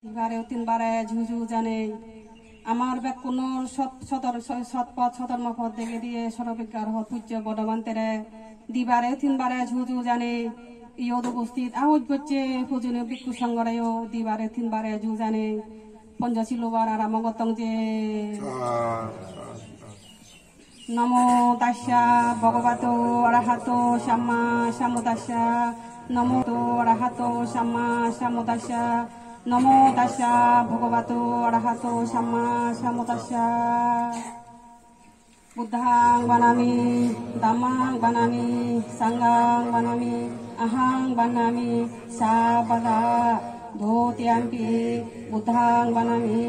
এবারে তিনবারে ঝুঝু জানে আমার ব্যাগ কোনো সৎপথ সধর্মপথ দেখে দিয়ে সর্ববিজ্ঞার হত পূজ্য বডবান্তেরে দিবারে তিনবারে ঝুঝু জানে ইয়দ উপস্থিত আহত করছে পূজনীয় ভিক্ষু সংগরায়ও দিবারে তিনবারে ঝু জানে পঞ্চশীলবার আরাম গতং যে নমো তাস্যা ভগবতো অরহতো সাম্মা সাম্বুদ্দাস্যা নমো তো অরহতো সাম্মা সাম্বুদ্দাস্যা নমো তাস্যা ভগবতো অরহতো Samaa সাম্বুদ্দাস্যা বুদ্ধাং বানামি ধম্মাং বানামি সংঘাং বানামি আহাং বানামি Sabda ধোতিয়াম্পি বুদ্ধাং বানামি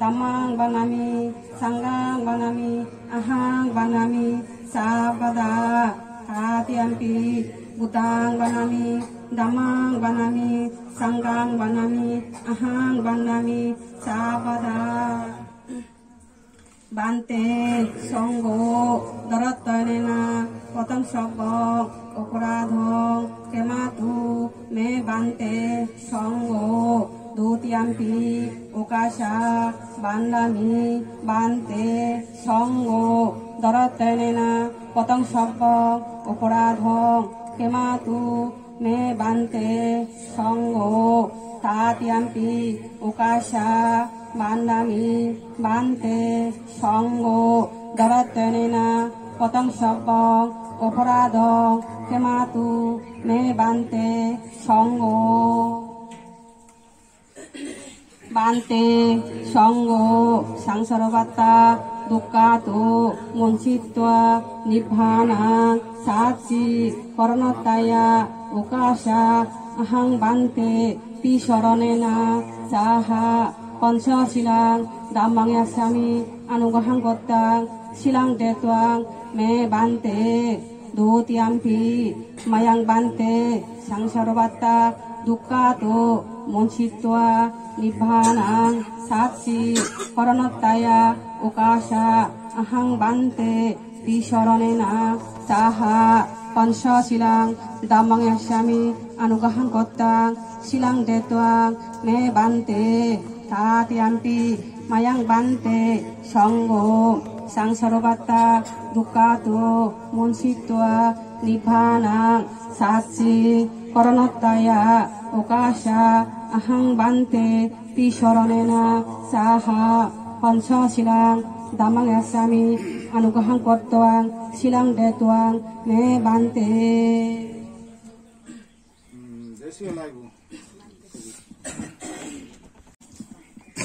ধম্মাং বানামি সংঘাং বানামি আহাং বানামি Sabda খাতিয়াম্পি বুদ্ধাং বানামি ধম্মাং বানামি সংঘাং বানামি আহাং বানামি Sabda Bante songgo darattanena potong sobok oporadhong kematu me bante songgo dutiampi okasha bandami bante songgo darattanena potong sobok oporadhong kematu me bante songgo tatiampi okasha bandami bante songgo darattanena potong sobok oporadhong kematu me bante songgo bante songgo sangsarabatta dukkhato munchitva nibbana satsi karanataya okasha ahang bante pisaranena saha পঞ্চশিলাং দাম্মাং ইয়াসামি আনুগ্রহং গত্তাং শিলাং দেত্বাং মে বান্তে ধোতিয়াম্পি মায়াং বান্তে সংসারবাত্তা দুঃখাতো মঞ্চিত্বা নিব্বানাং সাতসি করণত্তায়া ওকাশা আহাং বান্তে পিশরণেনা সাহা পঞ্চশিলাং দাম্মাং ইয়াসামি আনুগ্রহং গত্তাং শিলাং দেত্বাং মে Bhante tatiampi mayang bante songgo sangsarabatta dukkhato munsitva nibbana satsi karanataya okasha ahang bante pisaranena saha panchasilang dhammang yasami anugrahang kottwang silang detwang me bante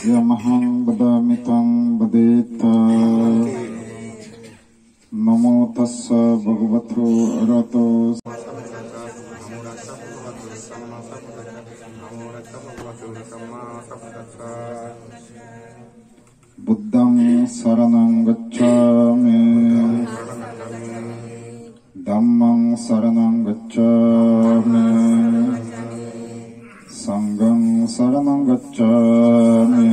Yamahang badamitang badeta Namo tassa bhagavato arahato Buddhang saranang gacchami Dhammang saranang gacchami Sanghang saranang gacchami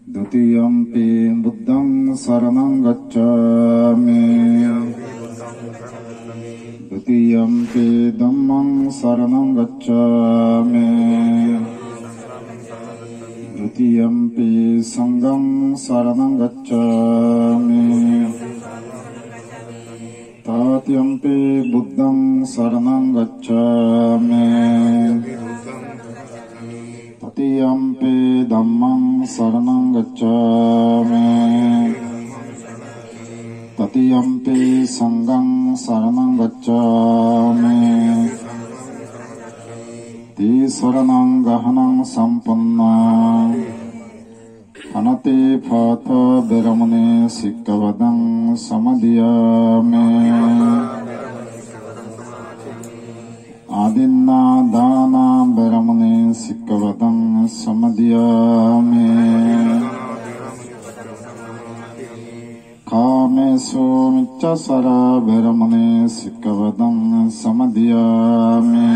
Dutiyampi buddhang saranang gacchami Dutiyampi dhammang saranang gacchami Dutiyampi sanghang saranang gacchami Tatiyampi buddhang saranang gacchami Tatiyampi dhammang saranang gacchami Tatiyampi sanghang saranang gacchami Tisaranang gahanang sampannang Anati phata beramane sikkavadang samadhiyame Adinna dana beramane sikkavadang samadhiyame Kamesu miccasara beramane sikkavadang samadhiyame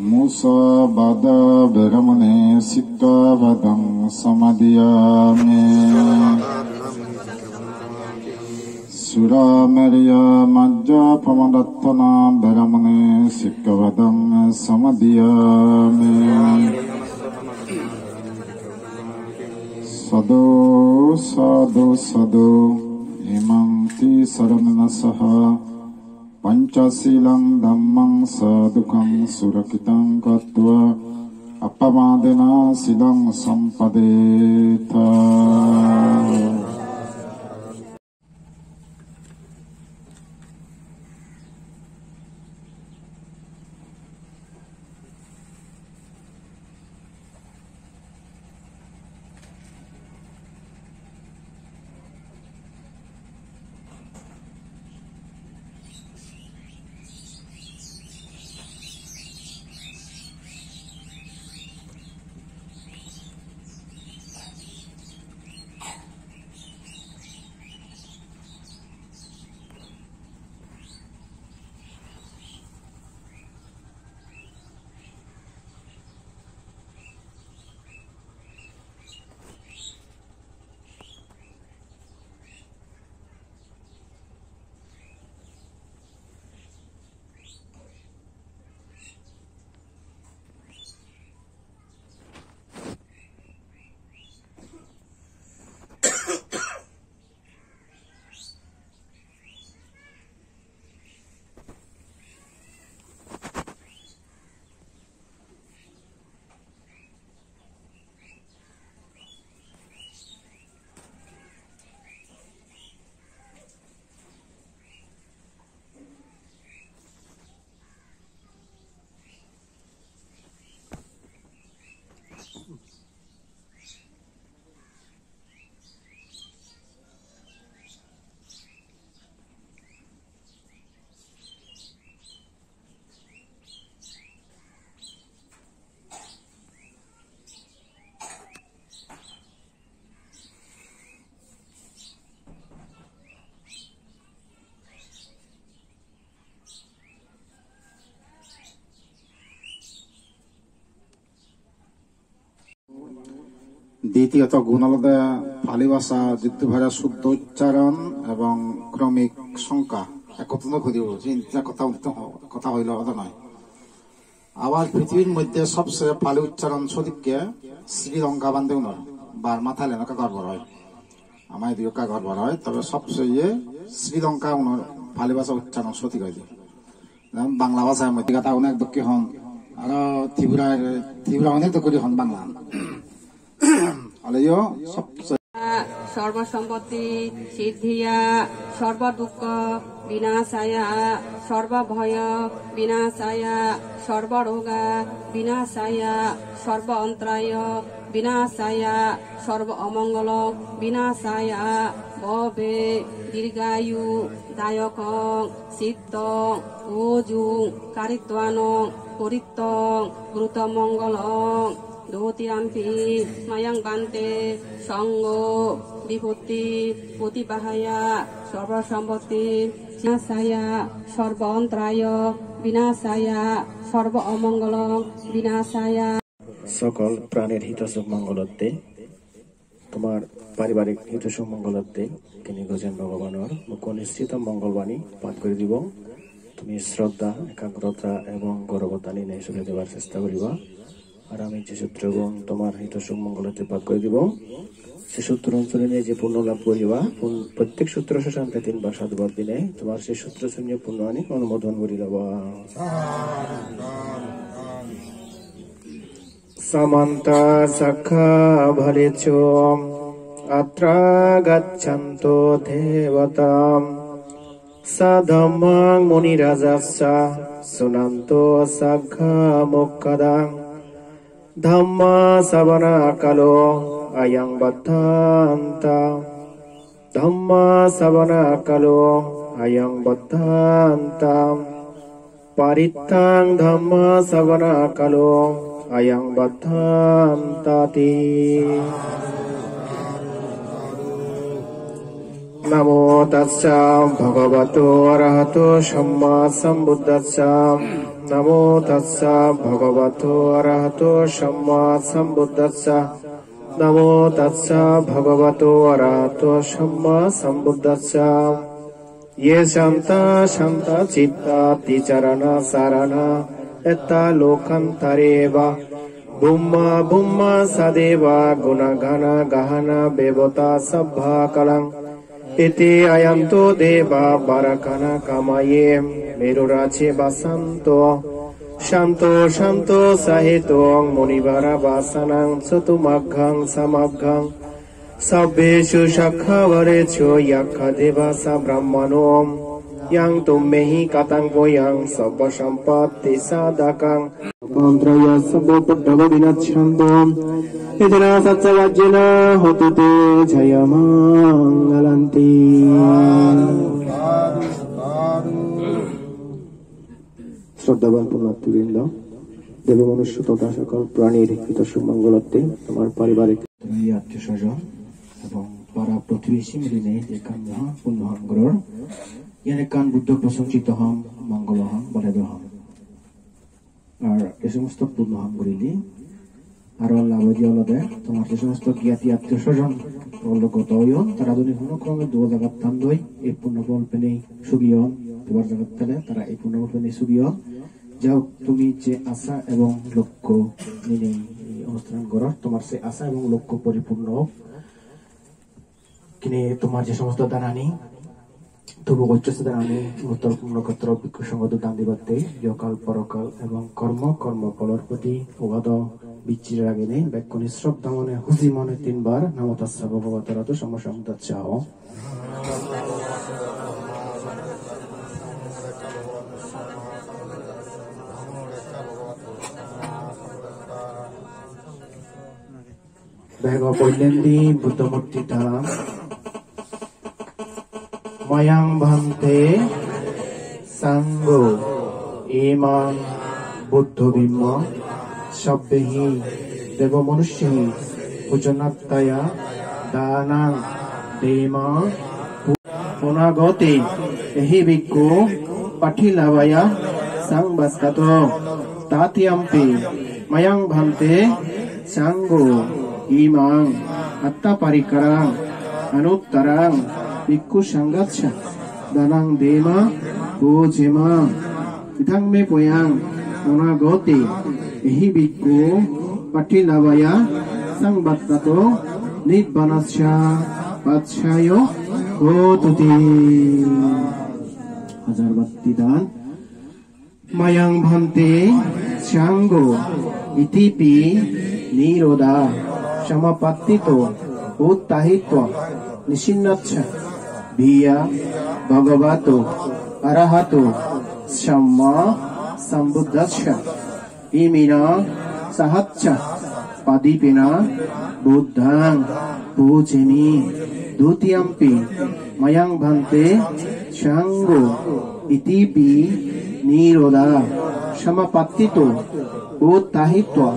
Musa bada beramane sikkavadang samadhiyame Suramerya Majja Pamadattana Veramane Sikkavadam Samadhiyami Sadhu Sadhu Sadhu Imanti Saranana Saha Panchasilang Dhammang Sadhukam Surakitam Katva Appamadena Silang Sampadeta. দ্বিতীয়ত গুণ হল পালি ভাষা যুদ্ধ ভাষা শুদ্ধ উচ্চারণ এবং ক্রমিক সংখ্যা একত্র করি কথা হইল নয়। আবার পৃথিবীর মধ্যে সবচেয়ে পালি উচ্চারণ সঠিককে শ্রীলঙ্কা বান্ধব নয়, বার্মা থাইল্যান্ড গর্ব হয়, আমার দুইকা গর্ব হয়, তবে সবচেয়ে শ্রীলঙ্কা পালি ভাষা উচ্চারণ সঠিক হয়। বাংলা ভাষার মধ্যে কথা অনেক দক্ষি হন আর ত্রিপুরা অনেক দক্ষি হন বাংলা সর্বসম্পত্তি সিদ্ধিয়া সর্বদুঃখ বিনাশায়া সর্বভয় বিনাশায়া সর্বরোগা বিনাশায়া সর্ব অন্তরায় বিনাশায়া সর্ব অমঙ্গল বিনাশায়া ভবে দীর্ঘায়ু দায়ক সিদ্ধ ওজু কারিত্বান পরিত্ত গুরুত মঙ্গল ধোতিরাম্পি মায়াং বান্তে সঙ্গ বিপত্তি প্রতিবাহায়া সর্বসম্পত্তি বিনাশায়া সর্ব অন্তরায় বিনাশায়া সর্ব অমঙ্গল বিনাশায়া। সকল প্রাণের হিতসুখ মঙ্গলতে তোমার পাৰিবাৰিক হিতসুখ মঙ্গলতে তিনি গজেন ভগৱানৰ মুখ নিশ্চিত মঙ্গলবাণী পাঠ কৰি দিব। তুমি শ্ৰদ্ধা একাগ্ৰতা এবং গৌৰৱতা নিয়ে চলে দেওয়ার চেষ্টা করিবা। আর আমি যে সূত্র এবং তোমার হিতসুখ মঙ্গলতে পাঠ করে দিব, সে সূত্র অঞ্চলে নিয়ে যে পূর্ণ লাভ করিবা, প্রত্যেক সূত্র শেষান্তে 3 বার সাধুবাদ দিলে তোমার সেই সূত্র শুনিয়ে পূর্ণ আনি অনুমোদন করি দেবা। সমন্ত সখা ভরেচ অত্র গচ্ছন্তো দেবতাম সধম্মং মুনিরাজস্য শুনন্তো সখা মুখ্যদাং ধম্ম শ্রবণা কালো অয়ং বদ্ধান্তা ধম্ম শ্রবণা কালো অয়ং বদ্ধান্তা পরিত্তাং ধম্ম শ্রবণা কালো অয়ং বদ্ধান্তাতি। নমো তস্যা ভগবতো অরহতো সম্মা সম্বুদ্ধস্যা নমো তস্যা ভগবতো অরহতো সম্মা সম্বুদ্ধস্যা নমো তস্যা ভগবতো অরহতো সম্মা সম্বুদ্ধস্যা ये शांता शांता चित्ता तिचरणा सारणा एता लोकांतरेवा बुम्मा बुम्मा सदेवा गुणगण गहना बेवता सभा कलं इति अयंतो देवा बरकना कमाये मेरुराचे बसंतो शांतो शांतो सहितो मुनिवर वासनं चतुमग्घं समग्घं सभ्येषु शखवरेषु यक्षदेवा स ब्रह्मणो yang tummehi katang goyang sabba sampatti sadakang mantraya sabba paddava vinachandam idana satsavajjana hotute jayamangalanti শ্রদ্ধাবান পুণ্যার্থীবৃন্দ দেব মনুষ্য তথা সকল প্রাণীর হিত সুমঙ্গলার্থে তোমার পারিবারিক আত্মীয় স্বজন এবং পাড়া প্রতিবেশী মিলিনে এখান মহা পুণ্যহাঙ্গর ইয়ানেকান বুদ্ধ প্রশংসিত হম মঙ্গল হম বলেদ হম আর এ সমস্ত পুণ্যহাম করিলি আর আল্লাহ অলদে তোমার যে সমস্ত জ্ঞাতি আত্মীয় স্বজন লগত তারা যদি কোনো ক্রমে দু জায়গার থান দই এই পুণ্যফল পেনে সুগিয়ন তোমার জায়গার তাহলে তারা এই পুণ্যফল পেনে সুগিয়ন যাও তুমি যে আশা এবং লক্ষ্য নিয়ে অনুষ্ঠান করার তোমার সে আশা এবং লক্ষ্য পরিপূর্ণ কিনে তোমার যে সমস্ত দানানি তবু ঐচ্ছদানি উত্তর নক্ষত্র বিক্ষসঙ্গত দান দিবাতে ইহকাল পরকাল এবং কর্ম ফলর প্রতি অগাধ বিচ্ছির আগে নেই ব্যাকুনি শ্রদ্ধা মনে হুজি মনে 3 বার নামতাস্যা ভগবতরাত সমসংদাচ্ছাহ বেগ বৈলেন্দি বুদ্ধমূর্তিটা Mayang bhante sangho iman buddho bimma sabbehi deva manushyi pujanataya danang dema punagote ehi bhikkhu pathilavaya sangbaskato tatyampi mayang bhante sangho iman atta parikarang anuttarang Bhikkhu Sangatsha Danang Dema Pujema Idang me poyang Onagote Ehi Bhikkhu Patilavaya Sangbattato Nibbanasya Patshayo Hotuti Hajar Bhakti Dan Mayang Bhante Sangho Itipi Niroda Samapattito Uttahitva Nishinnatsya Bhiya Bhagavato Arahato Samma Sambuddhasya Imina Sahatcha Padipina Buddhang Pujemi Dutiyampi Mayang Bhante Sangho Itipi Niroda Samapattito Uttahitva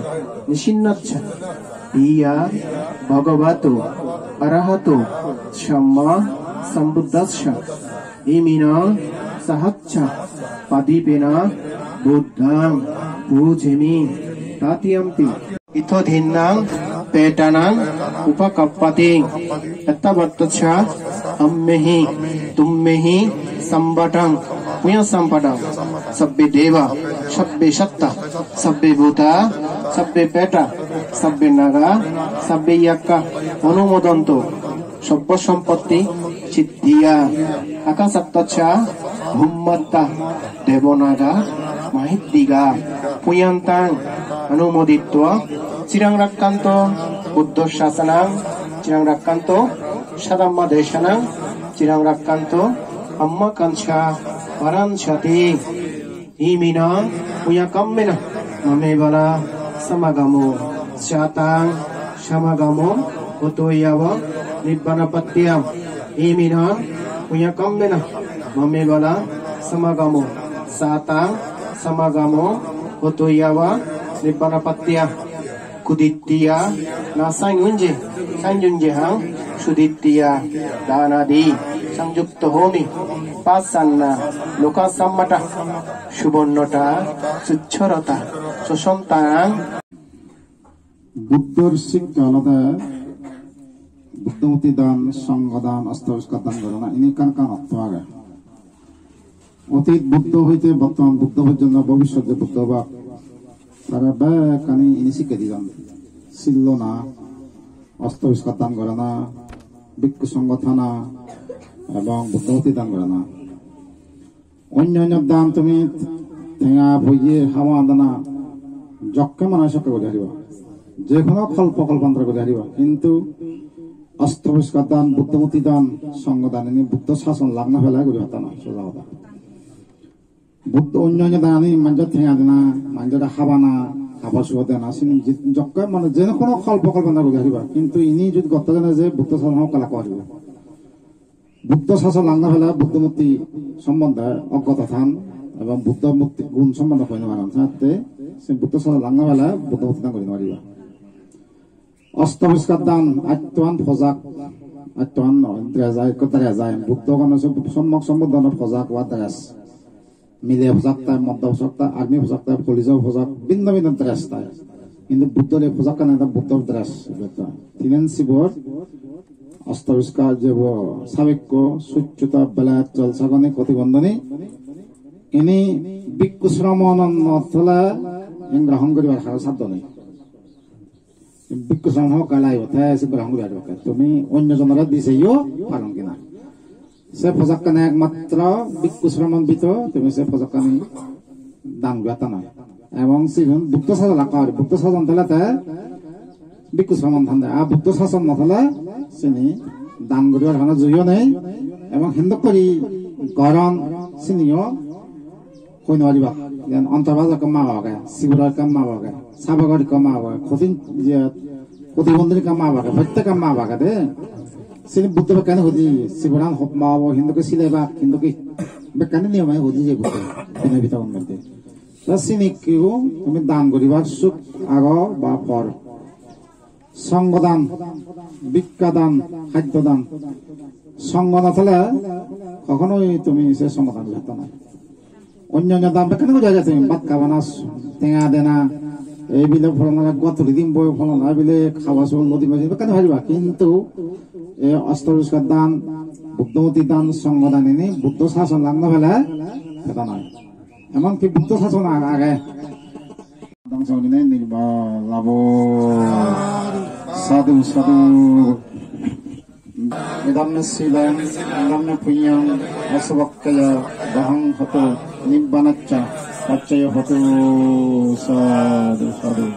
Nishinnatsya Bhiya Bhagavato Arahato Samma Sambuddhasya Imina Sahatcha Padipena Buddhang Pujemi Tatyampi Ito Dhinnang Petanang Upakappati Ettavattasya Ammehi Tummehi Sambatang Puya Sampadang Sabbe Deva Sabbe Shatta Sabbe Bhuta Sabbe Peta Sabbe Naga Sabbe Yakka Anumodanto Sabba Sampatti Siddhiya Akasattacha Bhummatta Devonaga Mahiddiga Puyantang Anumoditva Cirang Rakkanto Buddha Shasanang Cirang Rakkanto Sadamma Deshanang Cirang Rakkanto Amma Kancha Varanchati Imina Puyakammena Mamebala Samagamo Syatang Samagamo Utoyava Nibbanapatyam Imina Puyakammena Mamebala Samagamo Satang Samagamo Utoyava Nibbanapatyam Kudittiya Nasanyunje Sanjunjehang Sudittiya Danadi Sanjukta Homi Pasanna Loka Sammata Shubonnota Sucharata Susantang বুদ্ধর শিক্ষা আলাদা বুদ্ধমতি দান সঙ্গদান অস্তাবিষ্কার দান করে না ইনি কান কান অর্থ আগে অতীত বুদ্ধ হইতে বর্তমান বুদ্ধ পর্যন্ত ভবিষ্যৎ যে বুদ্ধ বা তারা ব্যাকানি ইনি শিখে দিলাম ছিল না, অস্তবিষ্কার দান করে না, ভিক্ষু সঙ্গ থানা এবং বুদ্ধমতি দান করে না। অন্যান্য দান তুমি ঠেঙা বইয়ে হাওয়া দানা যজ্ঞে মানুষকে করে হারিবা, যে কোনো কল্পান্তর করে হারিবা, কিন্তু অস্তবিষ্কার দান, বুদ্ধমতি দান, সঙ্গ দান এনে বুদ্ধ শাসন লাগ্ন ফেলা করে হতা না। সোজা কথা বুদ্ধ অন্যান্য দান মানুষ ঠেঙা দেনা, মানুষের হাবা না, হাবা শুভ দেনা যজ্ঞ মানে যে কোনো কল্পান্তর করে হারিবা, কিন্তু ইনি যদি গত জানে যে বুদ্ধ শাসন কালা করিব, বুদ্ধ শাসন লাগ্ন ফেলা বুদ্ধমূর্তি সম্বন্ধে অজ্ঞতা থান এবং বুদ্ধ মূর্তি গুণ সম্বন্ধে কইন পারেন, যাতে সে বুদ্ধ শাসন লাগ্ন ফেলা বুদ্ধমূর্তি দান করিতে পারিবা। অস্তবিষ্কার দান আত্মান ফজাক, আত্মান দ্রেজা যায় বুদ্ধ গণ সম্যক সম্বোধনের ফজাক বা দ্রেস মিলে ফজাক তাই, মধ্য ফজাক তাই, আর্মি ফজাক তাই, পুলিশ ফজাক, ভিন্ন ভিন্ন দ্রেস তাই, কিন্তু বুদ্ধর এই ফজাক কানে বুদ্ধর দ্রেস তিনেন শিবর অস্তবিষ্কার যে সাবেক্য সূচ্যতা বেলায় জলসাগনে প্রতিবন্ধনী ইনি ভিক্ষু শ্রমণ গ্রহণ করিবার হার সাধ্য নেই। ভিক্ষু শ্রমণ কালাই গ্রহণ করিবার দরকার, তুমি অন্য জনেরা দিছেও পালন কিনা সে ফজাক কানে একমাত্র ভিক্ষু শ্রমণ বিত তুমি সে ফজাক কানে দান গাতা নয়, এবং সেজন বুদ্ধ সাজন লাগার বুদ্ধ সাজন থাকলে ভিক্ষু শ্রমণ ধান দেয়, আর বুদ্ধ শাসন নথলে চিনি দান করিবার হানা জুইও নেই, এবং হিন্দু করি গরম চিনিও কই নোৱাৰিবা, যেন অন্তৰ্বাজ কমা হওঁকে, শিৱৰাৰ কামা হওঁকে, চাবগৰ কামা হওঁকে, কঠিন যে প্রতিবন্ধী কামা হওঁকে, প্রত্যেক কামা হওঁকে দে চিনি বুদ্ধ বেকানে সুধি শিৱৰান মা হব হিন্দুকে চিলাইবা, হিন্দুকে বেকানে নিয়মে সুধি যে বুদ্ধ দিনের ভিতর মধ্যে চিনি কেউ তুমি দান করিবার সুখ আগ বা পর, সঙ্গদান, ভিক্ষাদান, খাদ্যদান, সঙ্গ নাথালে কখনোই তুমি সে সঙ্গদান করতে না। অন্যান্য দান কেন বোঝা যায়, তুমি ভাত খাবা না, টেঙা দেনা এইবিলাক ফলনা গতুলি দিম বই ফলনা বিলে খাওয়া চল নদী মাঝি কেন ভাবিবা, কিন্তু এই অস্তবিষ্কার দান, বুদ্ধমতি দান, সঙ্গদান এনে বুদ্ধ শাসন লাগনা ফেলে সেটা নয়, এমনকি বুদ্ধ শাসন আগে নির্বালাভ সাধু সাধু শিলং পুণ্যং অসবক্তয় বহং হতো নিব্বানাচ্চ পচ্চয় হতো সাধু সাধু।